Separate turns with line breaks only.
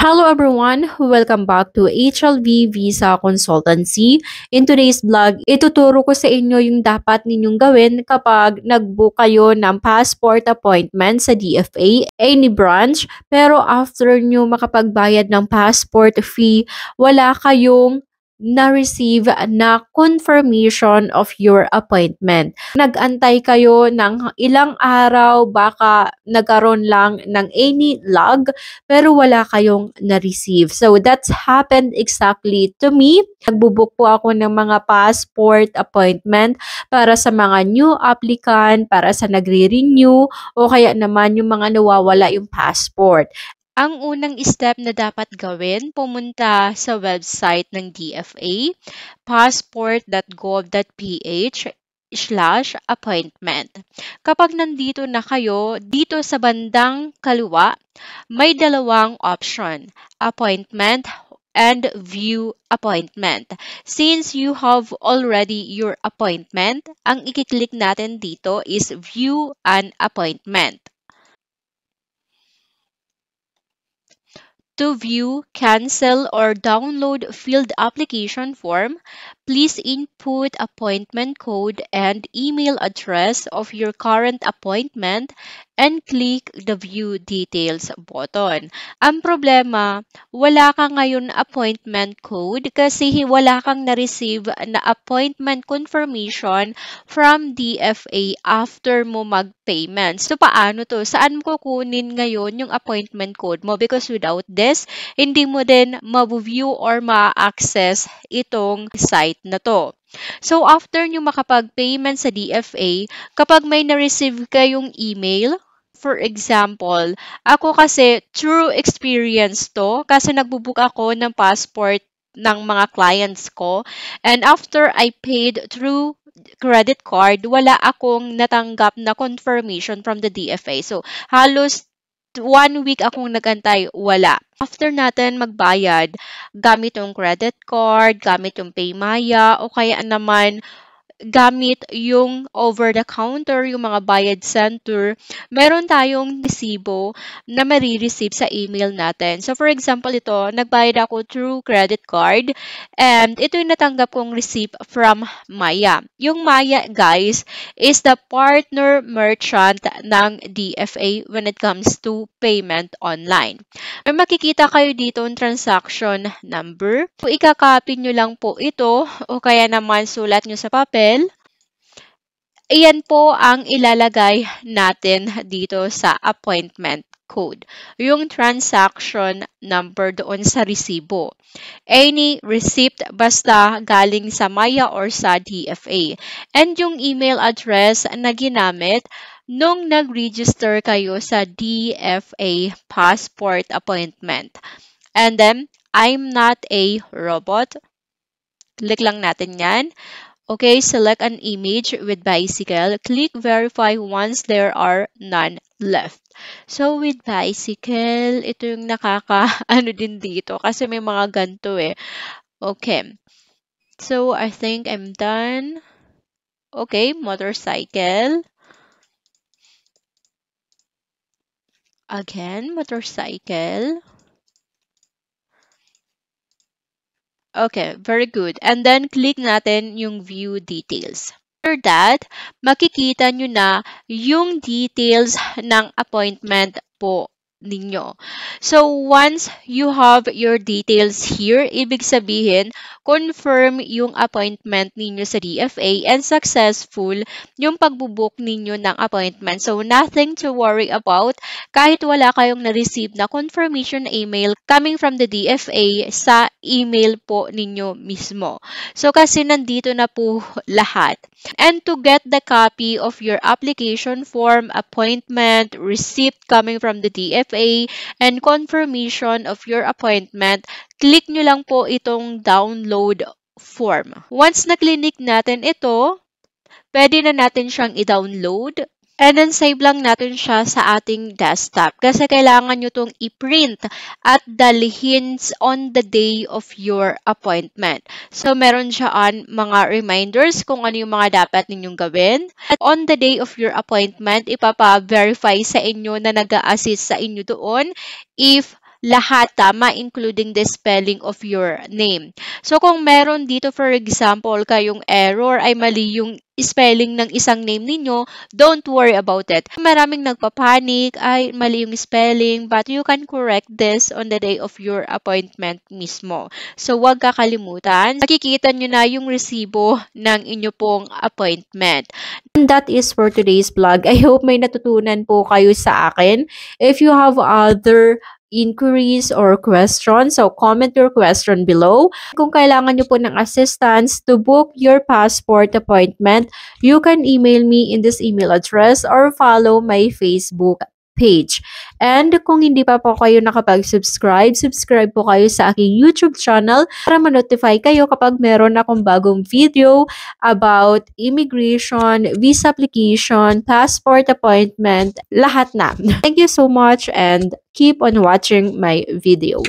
Hello everyone! Welcome back to HLV Visa Consultancy. In today's vlog, ituturo ko sa inyo yung dapat ninyong gawin kapag nag-book kayo ng passport appointment sa DFA, any branch, pero after nyo makapagbayad ng passport fee, wala kayong na-receive na confirmation of your appointment. Nag-antay kayo ng ilang araw, baka nagkaroon lang ng any lag, pero wala kayong na-receive. So, that's happened exactly to me. Nagbubuk po ako ng mga passport appointment para sa mga new applicant, para sa nagre-renew, o kaya naman yung mga nawawala yung passport. Ang unang step na dapat gawin, pumunta sa website ng DFA, passport.gov.ph/appointment. Kapag nandito na kayo, dito sa bandang kaliwa, may dalawang option, appointment and view appointment. Since you have already your appointment, ang i-click natin dito is view an appointment. To view, cancel, or download field application form, please input appointment code and email address of your current appointment and click the View Details button. Ang problema, wala ka ngayon appointment code kasi wala kang na-receive na appointment confirmation from DFA after mo mag-payment. So, paano to? Saan mo kukunin ngayon yung appointment code mo? Because without this, hindi mo din ma-view or ma-access itong site na to. So, after nyo makapag-payment sa DFA, kapag may na-receive kayong email, for example, ako kasi true experience to kasi nagbubook ako ng passport ng mga clients ko, and after I paid through credit card, wala akong natanggap na confirmation from the DFA. So, halos 1 week akong nagantay, wala. After natin magbayad, gamit yung credit card, gamit yung Paymaya, o kaya naman gamit yung over-the-counter, yung mga bayad center, meron tayong resibo na marireceive sa email natin. So, for example, ito, nagbayad ako through credit card and ito yung natanggap kong receipt from Maya. Yung Maya, guys, is the partner merchant ng DFA when it comes to payment online. May makikita kayo dito yung transaction number. So, ikakopy nyo lang po ito o kaya naman sulat nyo sa papel. Iyan po ang ilalagay natin dito sa appointment code. Yung transaction number doon sa resibo. Any receipt basta galing sa Maya or sa DFA. And yung email address na ginamit nung nag-register kayo sa DFA passport appointment. And then, I'm not a robot. Click lang natin yan. Okay, select an image with bicycle. Click verify once there are none left. So, with bicycle, ito yung ano din dito kasi may mga ganito eh. Okay. So, I think I'm done. Okay, motorcycle. Again, motorcycle. Okay, very good. And then, click natin yung view details. After that, makikita nyo na yung details ng appointment po ninyo. So, once you have your details here, ibig sabihin, confirm yung appointment ninyo sa DFA and successful yung pagbubook ninyo ng appointment. So, nothing to worry about kahit wala kayong na-receive na confirmation email coming from the DFA sa email po ninyo mismo. So, kasi nandito na po lahat. And to get the copy of your application form, appointment, receipt coming from the DFA, and confirmation of your appointment, click nyo lang po itong download form. Once na-click natin ito, pwede na natin siyang i-download. And then, save lang natin siya sa ating desktop kasi kailangan nyo itong i-print at dalhin on the day of your appointment. So, meron siya mga reminders kung ano yung mga dapat ninyong gawin. At on the day of your appointment, ipapa-verify sa inyo na nag-a-assist sa inyo doon if lahat tama, including the spelling of your name. So kung meron dito, for example, kayong error ay mali yung spelling ng isang name ninyo, don't worry about it. Maraming nagpapanik, ay mali yung spelling, but you can correct this on the day of your appointment mismo. So huwag kakalimutan, makikita nyo na yung resibo ng inyo pong appointment. And that is for today's vlog. I hope may natutunan po kayo sa akin. If you have other inquiries or questions, so comment your question below. Kung kailangan nyo po ng assistance to book your passport appointment, you can email me in this email address or follow my Facebook page. And kung hindi pa po kayo nakapag-subscribe, subscribe po kayo sa aking YouTube channel para ma-notify kayo kapag meron akong bagong video about immigration, visa application, passport appointment, lahat na. Thank you so much and keep on watching my video.